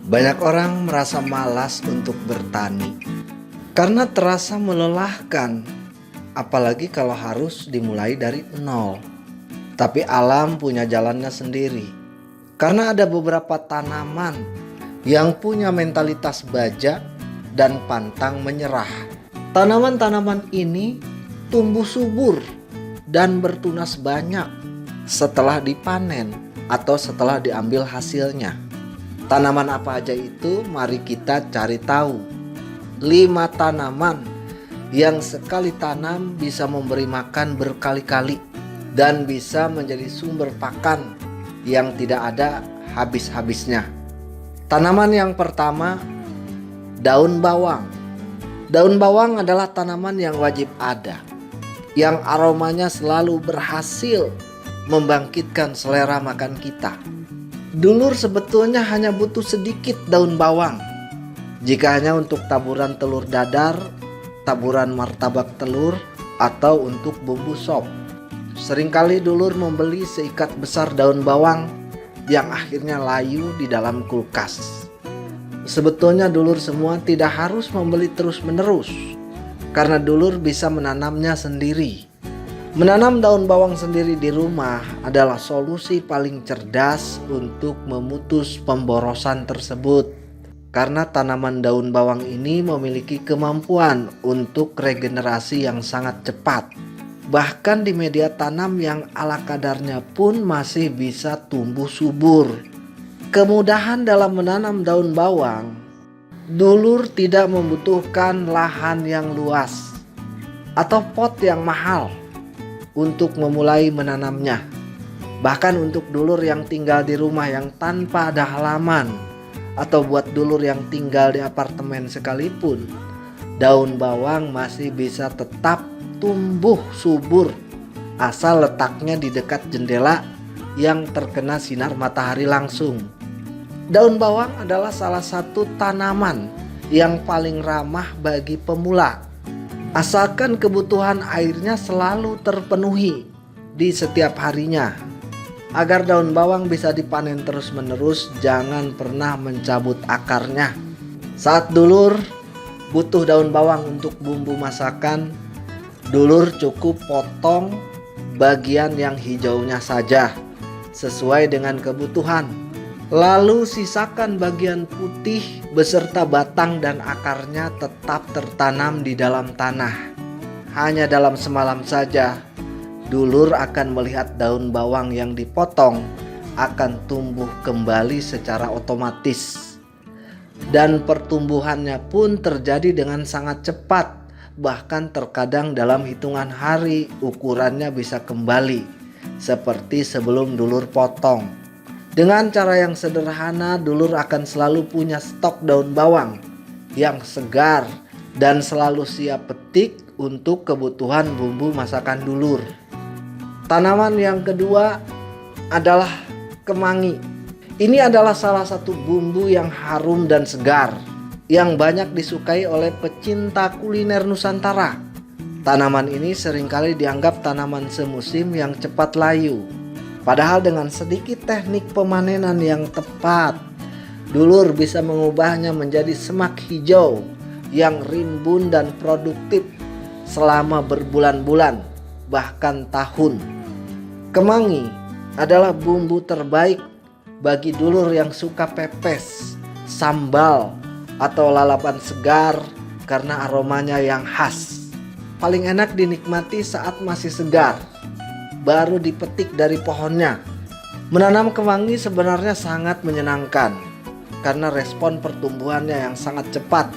Banyak orang merasa malas untuk bertani karena terasa melelahkan, apalagi kalau harus dimulai dari nol. Tapi alam punya jalannya sendiri, karena ada beberapa tanaman yang punya mentalitas baja dan pantang menyerah. Tanaman-tanaman ini tumbuh subur dan bertunas banyak setelah dipanen atau setelah diambil hasilnya. Tanaman apa aja itu? Mari kita cari tahu. 5 tanaman yang sekali tanam bisa memberi makan berkali-kali dan bisa menjadi sumber pakan yang tidak ada habis-habisnya. Tanaman yang pertama, daun bawang. Daun bawang adalah tanaman yang wajib ada, yang aromanya selalu berhasil membangkitkan selera makan kita. Dulur sebetulnya hanya butuh sedikit daun bawang. Jika hanya untuk taburan telur dadar, taburan martabak telur, atau untuk bumbu sop. Seringkali dulur membeli seikat besar daun bawang yang akhirnya layu di dalam kulkas. Sebetulnya dulur semua tidak harus membeli terus-menerus, karena dulur bisa menanamnya sendiri. Menanam daun bawang sendiri di rumah adalah solusi paling cerdas untuk memutus pemborosan tersebut. Karena tanaman daun bawang ini memiliki kemampuan untuk regenerasi yang sangat cepat. Bahkan di media tanam yang ala kadarnya pun masih bisa tumbuh subur. Kemudahan dalam menanam daun bawang, dulur tidak membutuhkan lahan yang luas atau pot yang mahal untuk memulai menanamnya. Bahkan untuk dulur yang tinggal di rumah yang tanpa ada halaman, atau buat dulur yang tinggal di apartemen sekalipun, daun bawang masih bisa tetap tumbuh subur asal letaknya di dekat jendela yang terkena sinar matahari langsung. Daun bawang adalah salah satu tanaman yang paling ramah bagi pemula, asalkan kebutuhan airnya selalu terpenuhi di setiap harinya. Agar daun bawang bisa dipanen terus-menerus, jangan pernah mencabut akarnya. Saat dulur butuh daun bawang untuk bumbu masakan, dulur cukup potong bagian yang hijaunya saja sesuai dengan kebutuhan. Lalu sisakan bagian putih beserta batang dan akarnya tetap tertanam di dalam tanah. Hanya dalam semalam saja, dulur akan melihat daun bawang yang dipotong akan tumbuh kembali secara otomatis. Dan pertumbuhannya pun terjadi dengan sangat cepat. Bahkan terkadang dalam hitungan hari ukurannya bisa kembali seperti sebelum dulur potong. Dengan cara yang sederhana, dulur akan selalu punya stok daun bawang yang segar dan selalu siap petik untuk kebutuhan bumbu masakan dulur. Tanaman yang kedua adalah kemangi. Ini adalah salah satu bumbu yang harum dan segar, yang banyak disukai oleh pecinta kuliner Nusantara. Tanaman ini seringkali dianggap tanaman semusim yang cepat layu. Padahal dengan sedikit teknik pemanenan yang tepat, dulur bisa mengubahnya menjadi semak hijau yang rimbun dan produktif selama berbulan-bulan, bahkan tahun. Kemangi adalah bumbu terbaik bagi dulur yang suka pepes, sambal, atau lalapan segar karena aromanya yang khas. Paling enak dinikmati saat masih segar, baru dipetik dari pohonnya. Menanam kemangi sebenarnya sangat menyenangkan karena respon pertumbuhannya yang sangat cepat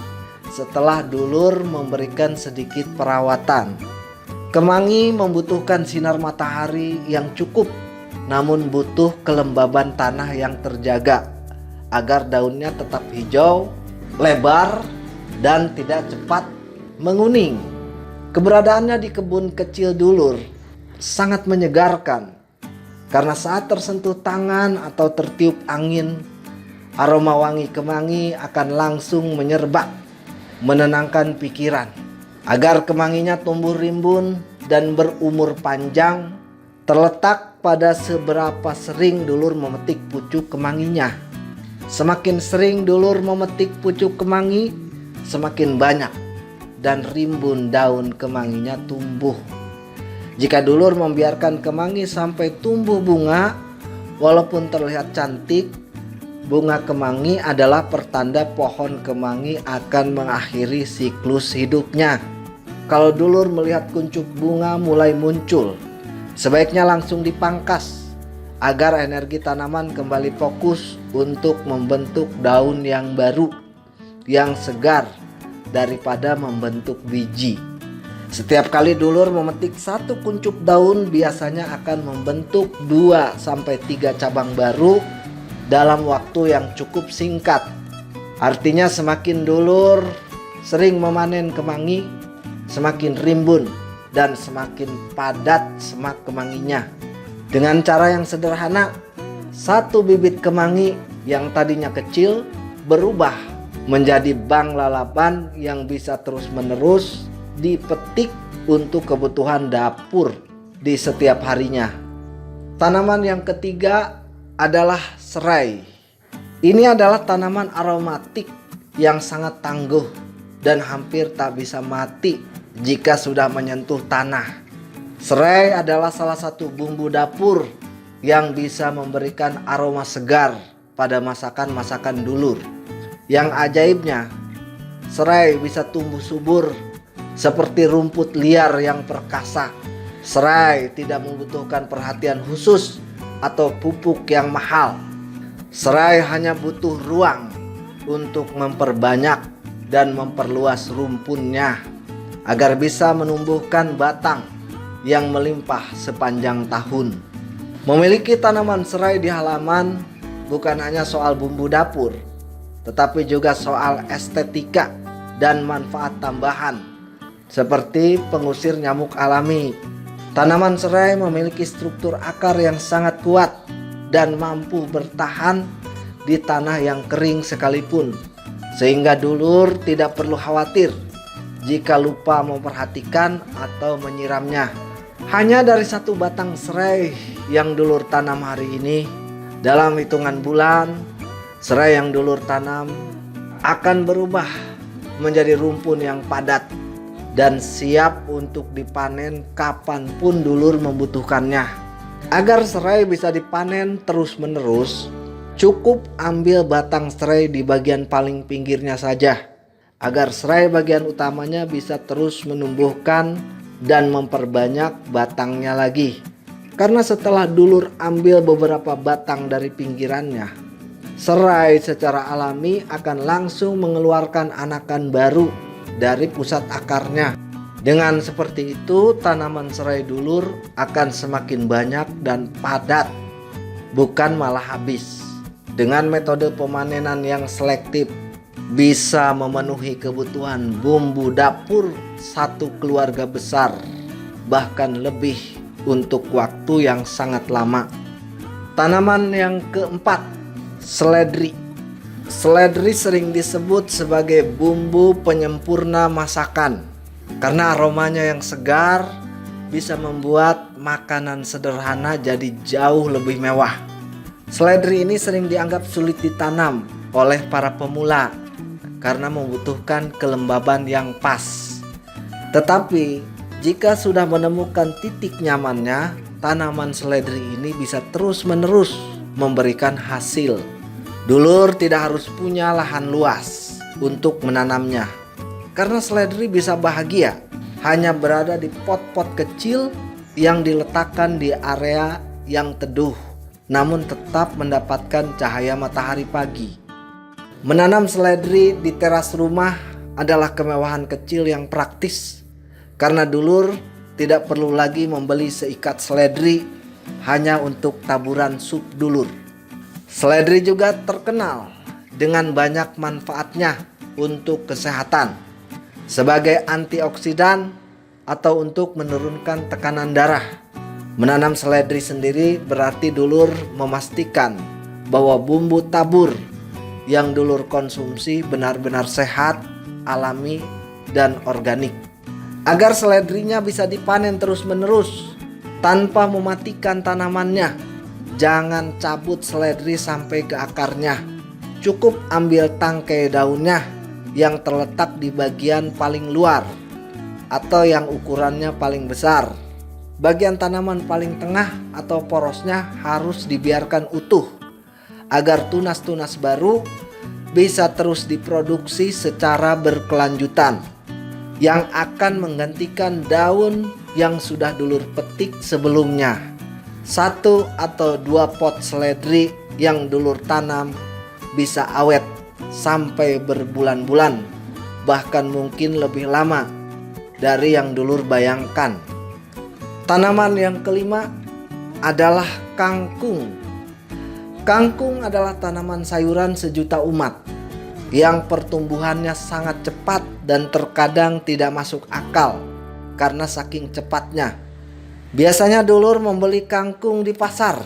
setelah dulur memberikan sedikit perawatan. Kemangi membutuhkan sinar matahari yang cukup, namun butuh kelembaban tanah yang terjaga agar daunnya tetap hijau, lebar, dan tidak cepat menguning. Keberadaannya di kebun kecil dulur sangat menyegarkan karena saat tersentuh tangan atau tertiup angin, aroma wangi kemangi akan langsung menyerbak, menenangkan pikiran. Agar kemanginya tumbuh rimbun dan berumur panjang, terletak pada seberapa sering dulur memetik pucuk kemanginya. Semakin sering dulur memetik pucuk kemangi, semakin banyak dan rimbun daun kemanginya tumbuh. Jika dulur membiarkan kemangi sampai tumbuh bunga, walaupun terlihat cantik, bunga kemangi adalah pertanda pohon kemangi akan mengakhiri siklus hidupnya. Kalau dulur melihat kuncup bunga mulai muncul, sebaiknya langsung dipangkas agar energi tanaman kembali fokus untuk membentuk daun yang baru, yang segar daripada membentuk biji. Setiap kali dulur memetik satu kuncup daun biasanya akan membentuk 2-3 cabang baru dalam waktu yang cukup singkat. Artinya semakin dulur sering memanen kemangi, semakin rimbun dan semakin padat semak kemanginya. Dengan cara yang sederhana, satu bibit kemangi yang tadinya kecil berubah menjadi bang lalapan yang bisa terus-menerus dipetik untuk kebutuhan dapur di setiap harinya. Tanaman yang ketiga adalah serai. Ini adalah tanaman aromatik yang sangat tangguh dan hampir tak bisa mati jika sudah menyentuh tanah. Serai adalah salah satu bumbu dapur yang bisa memberikan aroma segar pada masakan-masakan dulur. Yang ajaibnya, serai bisa tumbuh subur seperti rumput liar yang perkasa. Serai tidak membutuhkan perhatian khusus atau pupuk yang mahal. Serai hanya butuh ruang untuk memperbanyak dan memperluas rumpunnya agar bisa menumbuhkan batang yang melimpah sepanjang tahun. Memiliki tanaman serai di halaman bukan hanya soal bumbu dapur, tetapi juga soal estetika dan manfaat tambahan seperti pengusir nyamuk alami. Tanaman serai memiliki struktur akar yang sangat kuat dan mampu bertahan di tanah yang kering sekalipun, sehingga dulur tidak perlu khawatir jika lupa memperhatikan atau menyiramnya. Hanya dari satu batang serai yang dulur tanam hari ini, dalam hitungan bulan, serai yang dulur tanam akan berubah menjadi rumpun yang padat dan siap untuk dipanen kapanpun dulur membutuhkannya. Agar serai bisa dipanen terus-menerus, cukup ambil batang serai di bagian paling pinggirnya saja, agar serai bagian utamanya bisa terus menumbuhkan dan memperbanyak batangnya lagi. Karena setelah dulur ambil beberapa batang dari pinggirannya, serai secara alami akan langsung mengeluarkan anakan baru dari pusat akarnya. Dengan seperti itu, tanaman serai dulur akan semakin banyak dan padat, bukan malah habis. Dengan metode pemanenan yang selektif, bisa memenuhi kebutuhan bumbu dapur satu keluarga besar, bahkan lebih untuk waktu yang sangat lama. Tanaman yang keempat, seledri. Seledri sering disebut sebagai bumbu penyempurna masakan karena aromanya yang segar bisa membuat makanan sederhana jadi jauh lebih mewah. Seledri ini sering dianggap sulit ditanam oleh para pemula karena membutuhkan kelembaban yang pas. Tetapi jika sudah menemukan titik nyamannya, tanaman seledri ini bisa terus-menerus memberikan hasil. Dulur tidak harus punya lahan luas untuk menanamnya, karena seledri bisa bahagia hanya berada di pot-pot kecil yang diletakkan di area yang teduh, namun tetap mendapatkan cahaya matahari pagi. Menanam seledri di teras rumah adalah kemewahan kecil yang praktis, karena dulur tidak perlu lagi membeli seikat seledri hanya untuk taburan sup dulur. Seledri juga terkenal dengan banyak manfaatnya untuk kesehatan, sebagai antioksidan atau untuk menurunkan tekanan darah. Menanam seledri sendiri berarti dulur memastikan bahwa bumbu tabur yang dulur konsumsi benar-benar sehat, alami, dan organik. Agar seledrinya bisa dipanen terus-menerus tanpa mematikan tanamannya, jangan cabut seledri sampai ke akarnya. cukup ambil tangkai daunnya yang terletak di bagian paling luar atau yang ukurannya paling besar. Bagian tanaman paling tengah atau porosnya harus dibiarkan utuh agar tunas-tunas baru bisa terus diproduksi secara berkelanjutan yang akan menggantikan daun yang sudah dulur petik sebelumnya. 1 atau 2 pot seledri yang dulur tanam bisa awet sampai berbulan-bulan, bahkan mungkin lebih lama dari yang dulur bayangkan. Tanaman yang kelima adalah kangkung. Kangkung adalah tanaman sayuran sejuta umat yang pertumbuhannya sangat cepat dan terkadang tidak masuk akal karena saking cepatnya. Biasanya dulur membeli kangkung di pasar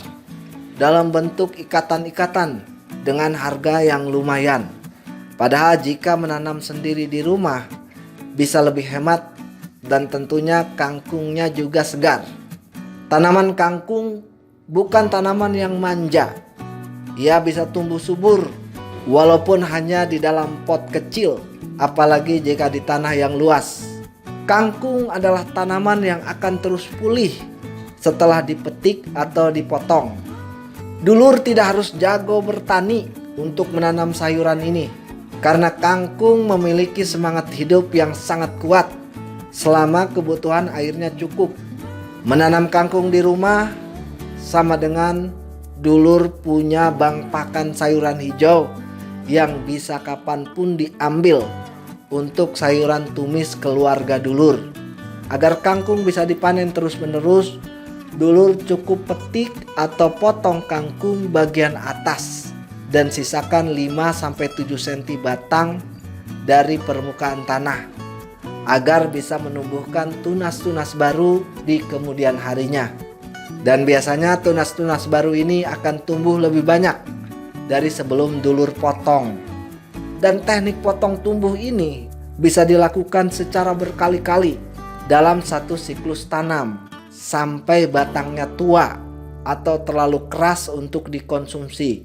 dalam bentuk ikatan-ikatan dengan harga yang lumayan. Padahal jika menanam sendiri di rumah bisa lebih hemat dan tentunya kangkungnya juga segar. Tanaman kangkung bukan tanaman yang manja. Ia bisa tumbuh subur walaupun hanya di dalam pot kecil, apalagi jika di tanah yang luas. Kangkung adalah tanaman yang akan terus pulih setelah dipetik atau dipotong. Dulur tidak harus jago bertani untuk menanam sayuran ini, karena kangkung memiliki semangat hidup yang sangat kuat selama kebutuhan airnya cukup. Menanam kangkung di rumah sama dengan dulur punya bank pakan sayuran hijau yang bisa kapanpun diambil untuk sayuran tumis keluarga dulur. Agar kangkung bisa dipanen terus-menerus, dulur cukup petik atau potong kangkung bagian atas dan sisakan 5-7 cm batang dari permukaan tanah agar bisa menumbuhkan tunas-tunas baru di kemudian harinya. Dan biasanya tunas-tunas baru ini akan tumbuh lebih banyak dari sebelum dulur potong. Dan teknik potong tumbuh ini bisa dilakukan secara berkali-kali dalam satu siklus tanam sampai batangnya tua atau terlalu keras untuk dikonsumsi.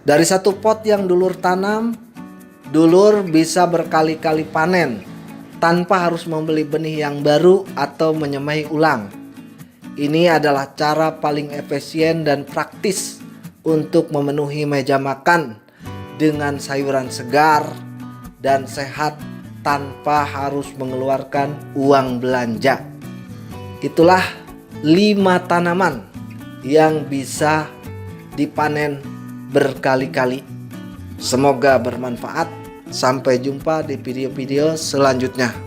Dari satu pot yang dulur tanam, dulur bisa berkali-kali panen tanpa harus membeli benih yang baru atau menyemai ulang. Ini adalah cara paling efisien dan praktis untuk memenuhi meja makan dengan sayuran segar dan sehat tanpa harus mengeluarkan uang belanja. Itulah 5 tanaman yang bisa dipanen berkali-kali. Semoga bermanfaat. Sampai jumpa di video-video selanjutnya.